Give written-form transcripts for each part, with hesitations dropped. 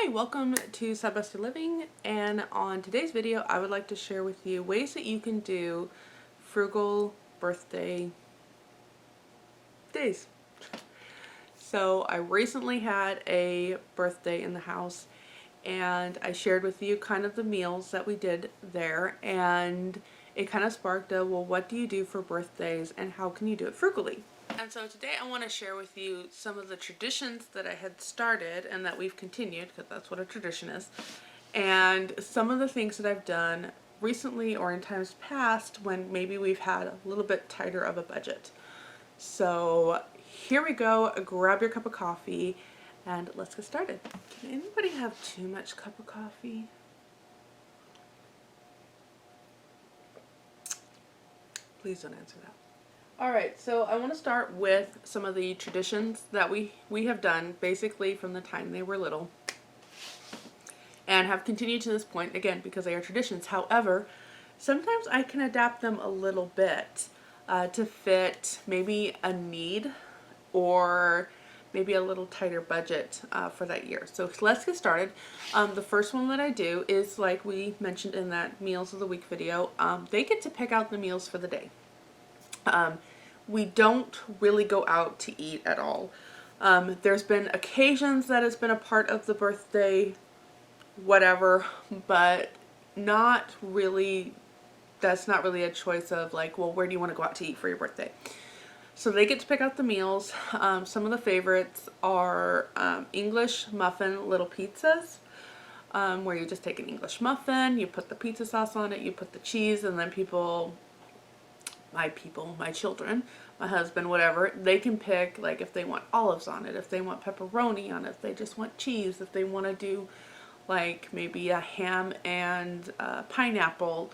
Hi, welcome to Side by Side Living, and on today's video I would like to share with you ways that you can do frugal birthday days. So I recently had a birthday in the house and I shared with you kind of the meals that we did there, and it kind of sparked a, well, what do you do for birthdays and how can you do it frugally? And so today I want to share with you some of the traditions that I had started and that we've continued, because that's what a tradition is, and some of the things that I've done recently or in times past when maybe we've had a little bit tighter of a budget. So here we go. Grab your cup of coffee and let's get started. Can anybody have too much cup of coffee? Please don't answer that. Alright, so I want to start with some of the traditions that we have done basically from the time they were little and have continued to this point, again, because they are traditions. However, sometimes I can adapt them a little bit to fit maybe a need or maybe a little tighter budget for that year. So let's get started. The first one that I do is, like we mentioned in that Meals of the Week video, they get to pick out the meals for the day. We don't really go out to eat at all. There's been occasions that it's been a part of the birthday, whatever, but not really, that's not really a choice of like, well, where do you want to go out to eat for your birthday? So they get to pick out the meals. Some of the favorites are English muffin little pizzas, where you just take an English muffin, you put the pizza sauce on it, you put the cheese, and then my children, my husband, whatever, they can pick, like, if they want olives on it, if they want pepperoni on it, if they just want cheese, if they want to do like maybe a ham and pineapple.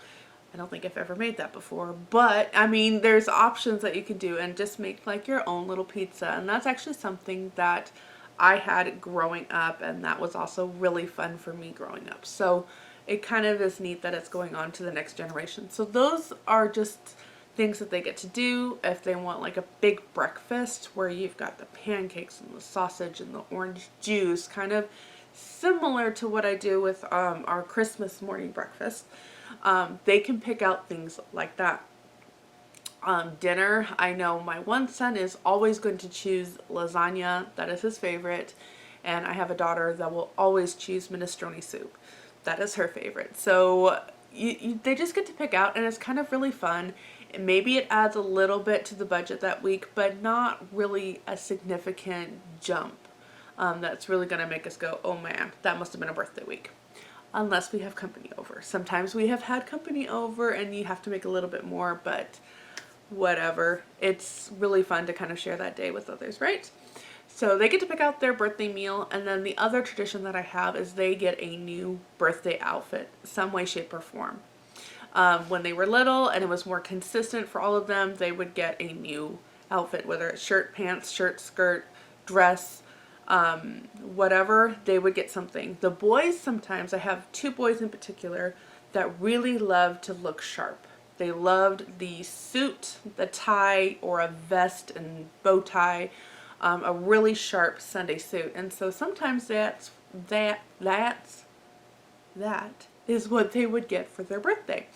I don't think I've ever made that before, but I mean, there's options that you can do and just make like your own little pizza. And that's actually something that I had growing up, and that was also really fun for me growing up. So it kind of is neat that it's going on to the next generation. So those are just things that they get to do. If they want like a big breakfast where you've got the pancakes and the sausage and the orange juice, kind of similar to what I do with our Christmas morning breakfast, they can pick out things like that. Dinner, I know my one son is always going to choose lasagna. That is his favorite. And I have a daughter that will always choose minestrone soup. That is her favorite. So they just get to pick out, and it's kind of really fun. Maybe it adds a little bit to the budget that week, but not really a significant jump that's really going to make us go, oh man, that must have been a birthday week. Unless we have company over. Sometimes we have had company over and you have to make a little bit more, but whatever. It's really fun to kind of share that day with others, right? So they get to pick out their birthday meal, and then the other tradition that I have is they get a new birthday outfit, some way, shape, or form. When they were little and it was more consistent for all of them, they would get a new outfit, whether it's shirt, pants, shirt, skirt, dress, whatever, they would get something. The boys, sometimes, I have two boys in particular that really love to look sharp. They loved the suit, the tie, or a vest and bow tie, a really sharp Sunday suit. And so sometimes that is what they would get for their birthday.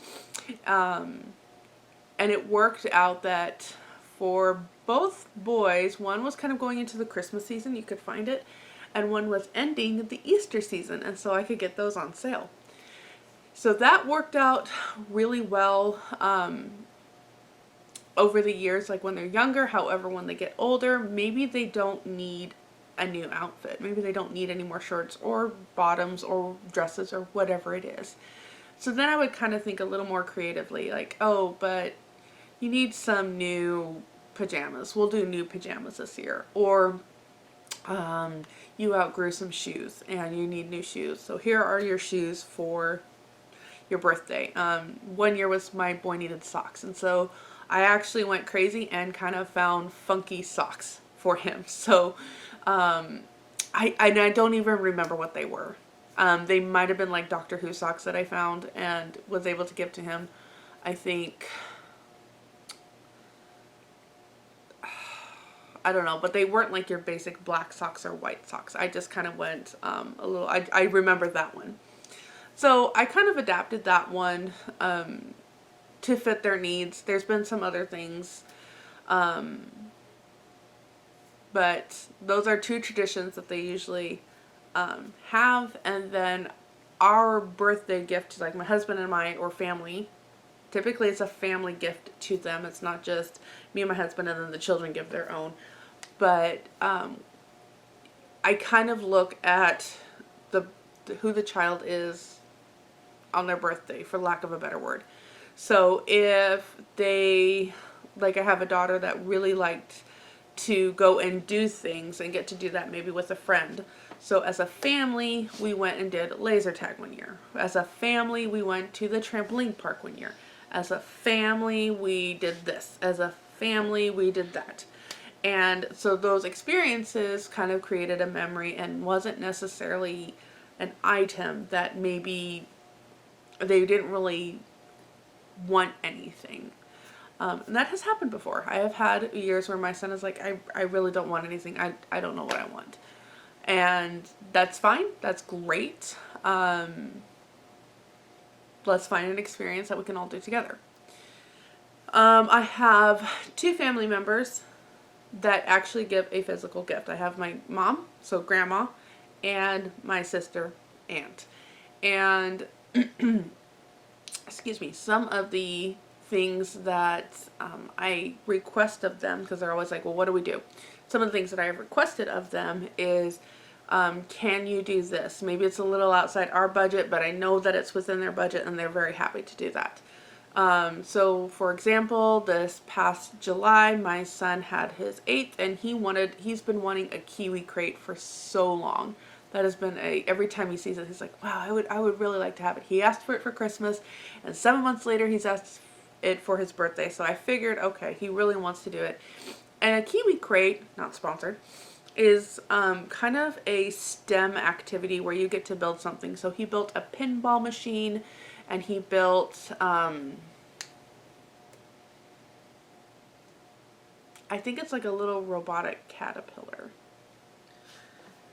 And it worked out that for both boys, one was kind of going into the Christmas season, you could find it, and one was ending the Easter season, and so I could get those on sale. So that worked out really well over the years, like when they're younger. However, when they get older, maybe they don't need a new outfit. Maybe they don't need any more shirts or bottoms or dresses or whatever it is. So then I would kind of think a little more creatively, like, oh, but you need some new pajamas. We'll do new pajamas this year. Or you outgrew some shoes and you need new shoes. So here are your shoes for your birthday. One year was my boy needed socks. And so I actually went crazy and kind of found funky socks for him. So I don't even remember what they were. They might have been like Doctor Who socks that I found and was able to give to him. I don't know, but they weren't like your basic black socks or white socks. I just kind of went a little, I remember that one. So I kind of adapted that one to fit their needs. There's been some other things, but those are two traditions that they usually have. And then our birthday gift, like my husband and my, or family, typically it's a family gift to them. It's not just me and my husband and then the children give their own. But I kind of look at who the child is on their birthday, for lack of a better word. So if they, like I have a daughter that really liked to go and do things and get to do that maybe with a friend. So as a family, we went and did laser tag one year. As a family, we went to the trampoline park one year. As a family, we did this. As a family, we did that. And so those experiences kind of created a memory and wasn't necessarily an item that maybe they didn't really want anything. And that has happened before. I have had years where my son is like, I really don't want anything. I don't know what I want. And that's fine. That's great. Let's find an experience that we can all do together. I have two family members that actually give a physical gift. I have my mom, so grandma, and my sister, aunt. And excuse me, some of the things that I request of them, because they're always like, well, what do we do? Some of the things that I have requested of them is, can you do this? Maybe it's a little outside our budget, but I know that it's within their budget and they're very happy to do that. So for example, this past July, my son had his 8th and he's been wanting a kiwi crate for so long. That has been every time he sees it, he's like, wow, I would really like to have it. He asked for it for Christmas, and 7 months later, he's asked it for his birthday. So I figured, okay, he really wants to do it. And a kiwi crate, not sponsored, is kind of a STEM activity where you get to build something. So he built a pinball machine, and he built, I think it's like a little robotic caterpillar,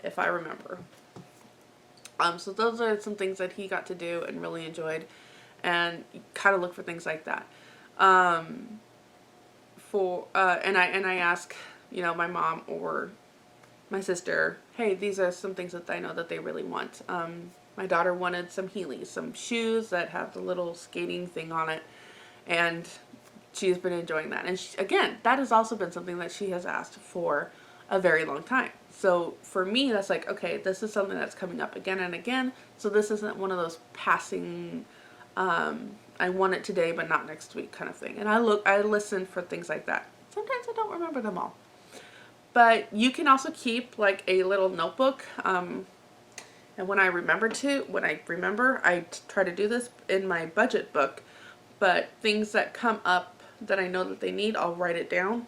if I remember. So those are some things that he got to do and really enjoyed, and kind of look for things like that. And I ask, my mom or my sister, hey, these are some things that I know that they really want. My daughter wanted some Heelys, some shoes that have the little skating thing on it, and she's been enjoying that. And again, that has also been something that she has asked for a very long time. So for me, that's like, okay, this is something that's coming up again and again. So this isn't one of those passing, I want it today but not next week kind of thing. And I listen for things like that. Sometimes I don't remember them all. But you can also keep like a little notebook. And when I remember, I try to do this in my budget book. But things that come up that I know that they need, I'll write it down.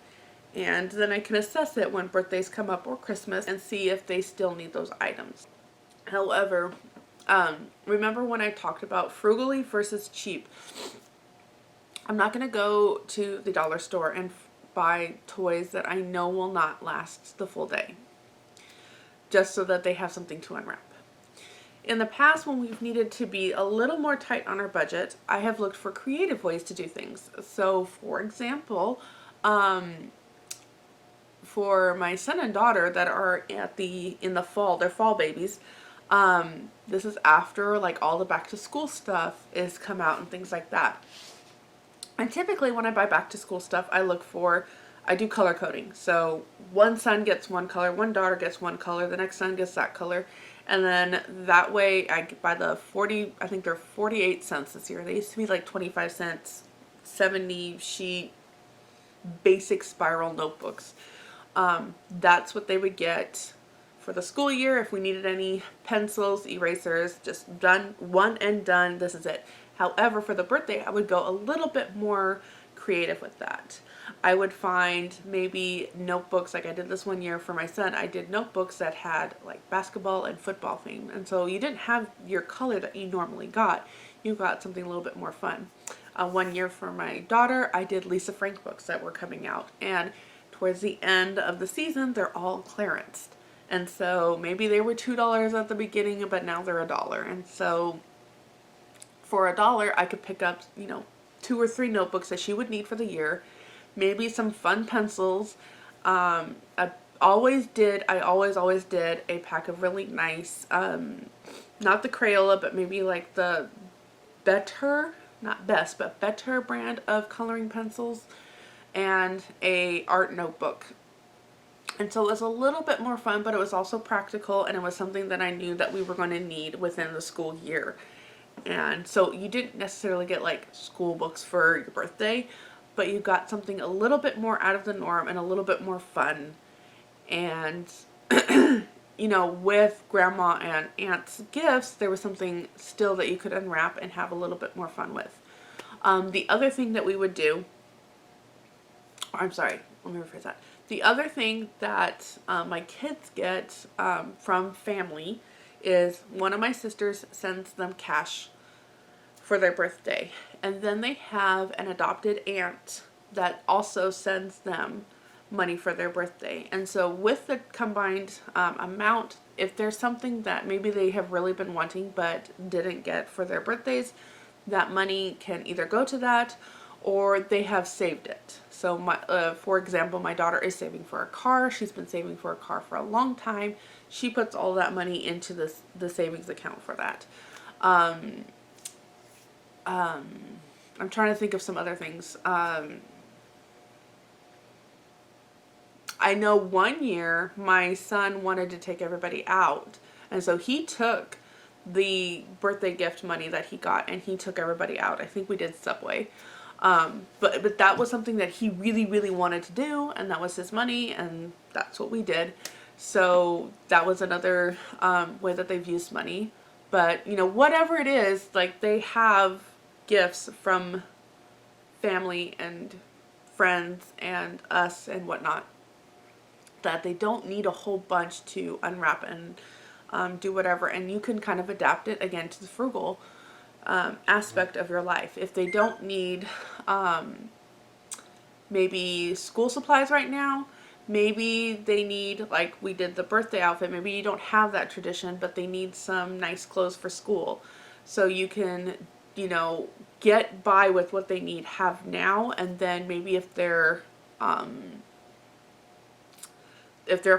And then I can assess it when birthdays come up or Christmas and see if they still need those items. However, remember when I talked about frugally versus cheap? I'm not going to go to the dollar store and buy toys that I know will not last the full day, just so that they have something to unwrap. In the past, when we've needed to be a little more tight on our budget, I have looked for creative ways to do things. So, for example, for my son and daughter that are in the fall, they're fall babies. This is after like all the back to school stuff is come out and things like that. And typically when I buy back to school stuff, I do color coding. So one son gets one color, one daughter gets one color, the next son gets that color. And then that way I buy I think they're 48 cents this year. They used to be like 25 cents, 70 sheet basic spiral notebooks. That's what they would get for the school year. If we needed any pencils, erasers, just done, one and done, this is it. However, for the birthday, I would go a little bit more creative with that. I would find maybe notebooks, like I did this one year for my son. I did notebooks that had like basketball and football theme. And so you didn't have your color that you normally got. You got something a little bit more fun. One year for my daughter, I did Lisa Frank books that were coming out. And towards the end of the season, they're all clearanced. And so maybe they were $2 at the beginning, but now they're $1. And so for $1, I could pick up, 2 or 3 notebooks that she would need for the year, maybe some fun pencils. I always did a pack of really nice, not the Crayola, but maybe like the Better, not best, but Better brand of coloring pencils, and a art notebook. And so it was a little bit more fun, but it was also practical, and it was something that I knew that we were going to need within the school year. And so you didn't necessarily get like school books for your birthday, but you got something a little bit more out of the norm and a little bit more fun. And with grandma and aunt's gifts, there was something still that you could unwrap and have a little bit more fun with. The other thing that we would do, I'm sorry, let me rephrase that. The other thing that my kids get from family is one of my sisters sends them cash for their birthday. And then they have an adopted aunt that also sends them money for their birthday. And so with the combined amount, if there's something that maybe they have really been wanting but didn't get for their birthdays, that money can either go to that or they have saved it. So for example, my daughter is saving for a car. She's been saving for a car for a long time. She puts all that money into the savings account for that. I'm trying to think of some other things. I know one year my son wanted to take everybody out, and so he took the birthday gift money that he got and he took everybody out. I think we did Subway. But that was something that he really, really wanted to do, and that was his money, and that's what we did. So that was another way that they've used money. But, whatever it is, like, they have gifts from family and friends and us and whatnot that they don't need a whole bunch to unwrap and do whatever. And you can kind of adapt it, again, to the frugal aspect of your life. If they don't need maybe school supplies right now, maybe they need, like we did the birthday outfit, maybe you don't have that tradition, but they need some nice clothes for school. So you can, get by with what they need, have now, and then maybe if they're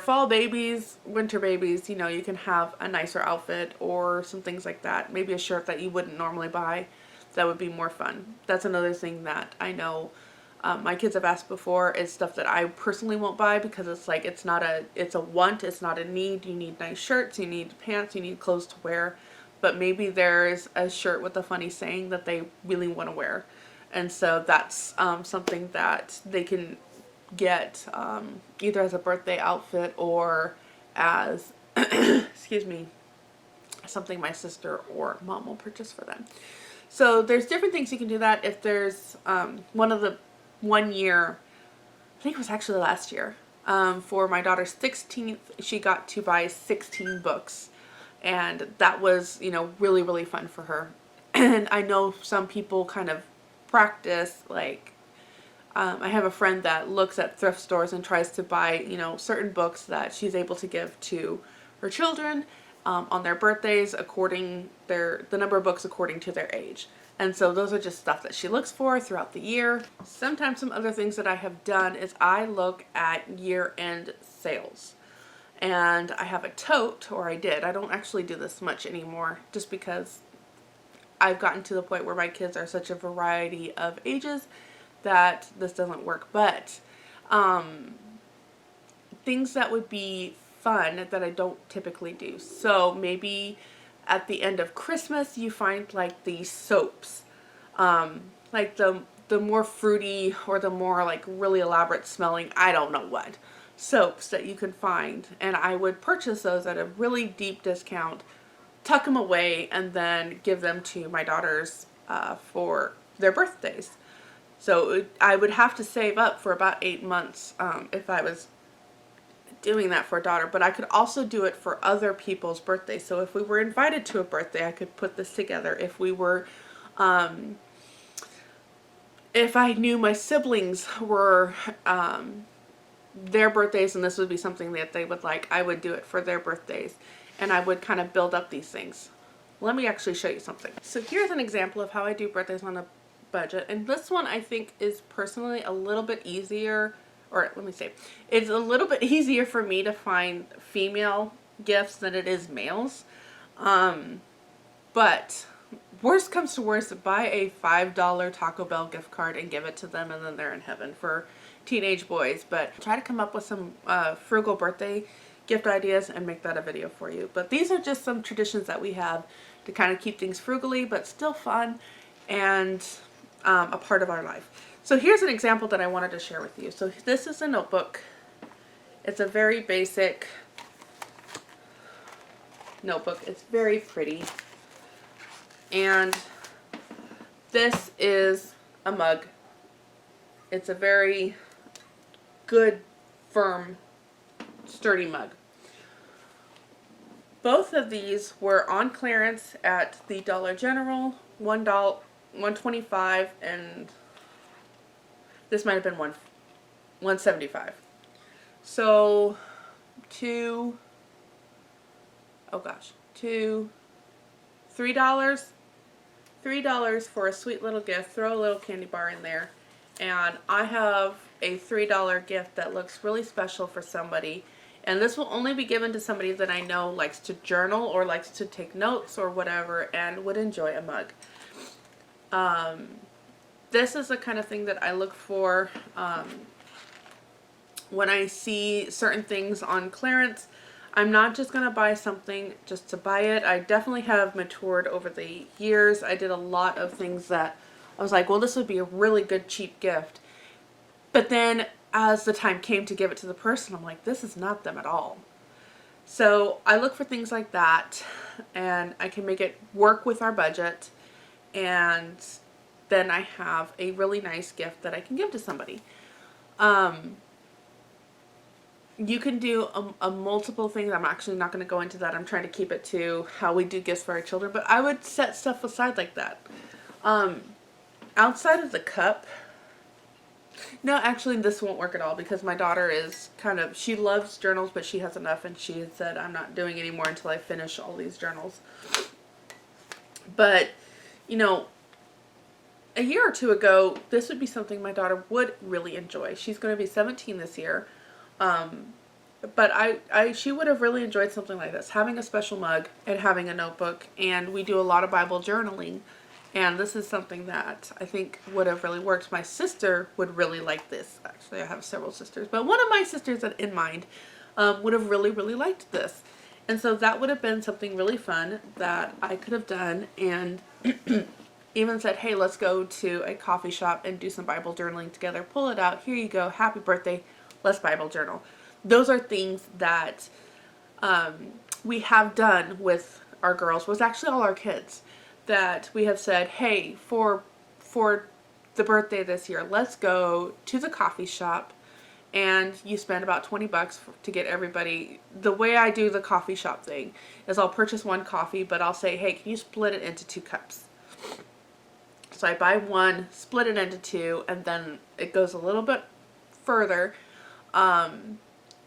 fall babies, winter babies, you can have a nicer outfit or some things like that. Maybe a shirt that you wouldn't normally buy. That would be more fun. That's another thing that I know my kids have asked before, is stuff that I personally won't buy because it's like, it's a want, it's not a need. You need nice shirts, you need pants, you need clothes to wear. But maybe there's a shirt with a funny saying that they really want to wear. And so that's something that they can get either as a birthday outfit or as excuse me, something my sister or mom will purchase for them. So there's different things you can do that. If there's one year, I think it was actually last year, for my daughter's 16th, she got to buy 16 books, and that was really, really fun for her. And I know some people kind of practice, like I have a friend that looks at thrift stores and tries to buy, certain books that she's able to give to her children on their birthdays, the number of books according to their age. And so those are just stuff that she looks for throughout the year. Sometimes some other things that I have done is I look at year-end sales. And I have a tote, or I did. I don't actually do this much anymore just because I've gotten to the point where my kids are such a variety of ages that this doesn't work. But things that would be fun that I don't typically do. So maybe at the end of Christmas you find like these soaps, like the more fruity or the more like really elaborate smelling, I don't know what, soaps that you can find, and I would purchase those at a really deep discount, tuck them away, and then give them to my daughters for their birthdays. So I would have to save up for about 8 months if I was doing that for a daughter, but I could also do it for other people's birthdays. So if we were invited to a birthday, I could put this together. If we were, if I knew my siblings were their birthdays, and this would be something that they would like, I would do it for their birthdays. And I would kind of build up these things. Let me actually show you something. So here's an example of how I do birthdays on a budget. And this one I think is personally a little bit easier, or let me say, it's a little bit easier for me to find female gifts than it is males. But worst comes to worst, buy a $5 Taco Bell gift card and give it to them, and then they're in heaven for teenage boys. But try to come up with some frugal birthday gift ideas and make that a video for you. But these are just some traditions that we have to kind of keep things frugally but still fun and a part of our life. So here's an example that I wanted to share with you. So this is a notebook. It's a very basic notebook. It's very pretty. And this is a mug. It's a very good, firm, sturdy mug. Both of these were on clearance at the Dollar General, $1, $1.25, and this might have been $1.75. So $3 for a sweet little gift. Throw a little candy bar in there, and I have a $3 gift that looks really special for somebody. And this will only be given to somebody that I know likes to journal or likes to take notes or whatever and would enjoy a mug. This is the kind of thing that I look for when I see certain things on clearance. I'm not just going to buy something just to buy it. I definitely have matured over the years. I did a lot of things that I was like, well, this would be a really good cheap gift. But then as the time came to give it to the person, I'm like, this is not them at all. So I look for things like that, and I can make it work with our budget, and then I have a really nice gift that I can give to somebody. You can do a multiple things. I'm actually not going to go into that. I'm trying to keep it to how we do gifts for our children, but I would set stuff aside like that. Outside of the cup, no, actually this won't work at all because my daughter is she loves journals, but she has enough, and she had said, I'm not doing any more until I finish all these journals. But, you know, a year or two ago, this would be something my daughter would really enjoy. She's going to be 17 this year. But she would have really enjoyed something like this, having a special mug and having a notebook. And we do a lot of Bible journaling, and this is something that I think would have really worked. My sister would really like this. Actually, I have several sisters, but one of my sisters in mind would have really, really liked this. And so that would have been something really fun that I could have done, and even said, hey, let's go to a coffee shop and do some Bible journaling together. Pull it out. Here you go. Happy birthday. Let's Bible journal. Those are things that we have done with our girls. Was actually all our kids that we have said, hey, for the birthday this year, let's go to the coffee shop, and you spend about $20 to get everybody. The way I do the coffee shop thing is I'll purchase one coffee, but I'll say, hey, can you split it into 2 cups? So I buy one, split it into 2, and then it goes a little bit further, and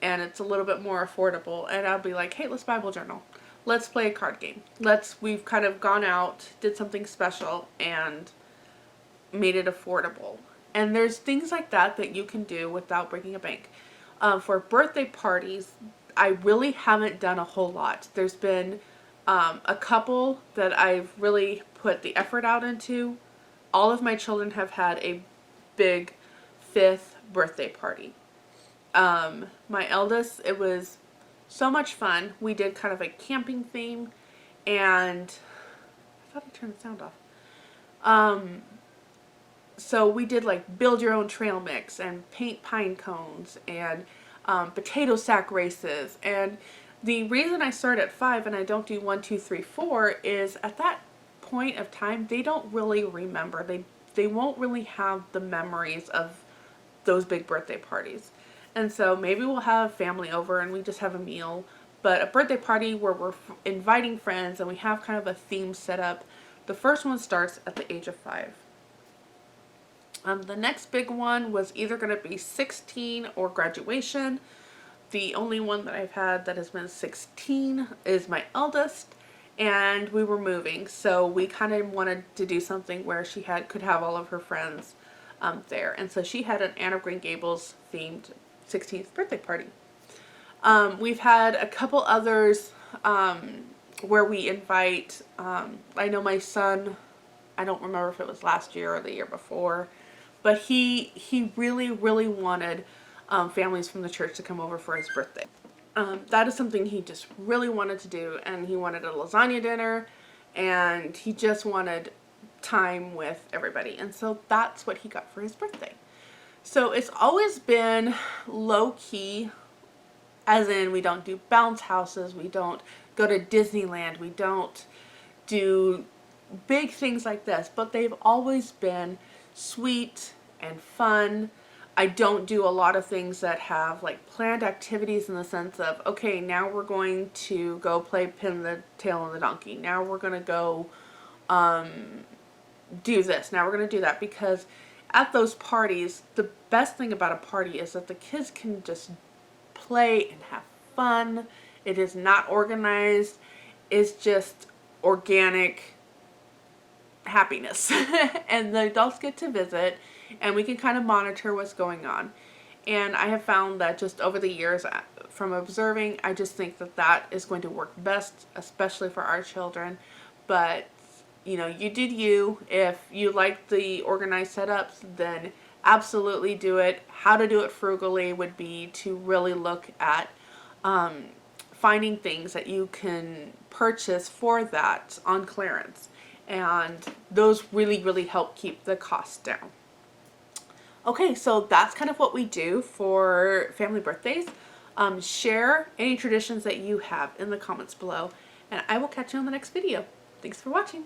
it's a little bit more affordable. And I'll be like, hey, let's Bible journal. Let's play a card game. We've kind of gone out, did something special, and made it affordable. And there's things like that that you can do without breaking a bank. For birthday parties, I really haven't done a whole lot. There's been a couple that I've really put the effort out into. All of my children have had a big 5th birthday party. My eldest, it was so much fun. We did kind of a camping theme, and I thought I turned the sound off. So we did like build your own trail mix and paint pine cones and potato sack races. And the reason I start at 5 and I don't do 1, 2, 3, 4 is at that point of time they don't really remember. They won't really have the memories of those big birthday parties. And so maybe we'll have family over and we just have a meal. But a birthday party where we're inviting friends and we have kind of a theme set up, the first one starts at the age of 5. The next big one was either going to be 16 or graduation. The only one that I've had that has been 16 is my eldest, and we were moving, so we kind of wanted to do something where she could have all of her friends there, and so she had an Anne of Green Gables themed 16th birthday party. We've had a couple others where we invite, I know my son, I don't remember if it was last year or the year before, but he really, really wanted families from the church to come over for his birthday. That is something he just really wanted to do, and he wanted a lasagna dinner, and he just wanted time with everybody, and so that's what he got for his birthday. So it's always been low-key, as in we don't do bounce houses, we don't go to Disneyland, we don't do big things like this, but they've always been sweet and fun. I don't do a lot of things that have like planned activities in the sense of, okay, now we're going to go play pin the tail on the donkey. Now we're going to go do this. Now we're going to do that, because at those parties, the best thing about a party is that the kids can just play and have fun. It is not organized. It's just organic happiness. And the adults get to visit, and we can kind of monitor what's going on. And I have found that just over the years from observing, I just think that that is going to work best, especially for our children. But you know, you did you. If you like the organized setups, then absolutely do it. How to do it frugally would be to really look at finding things that you can purchase for that on clearance. And those really, really help keep the costs down. Okay, so that's kind of what we do for family birthdays. Share any traditions that you have in the comments below, and I will catch you on the next video. Thanks for watching.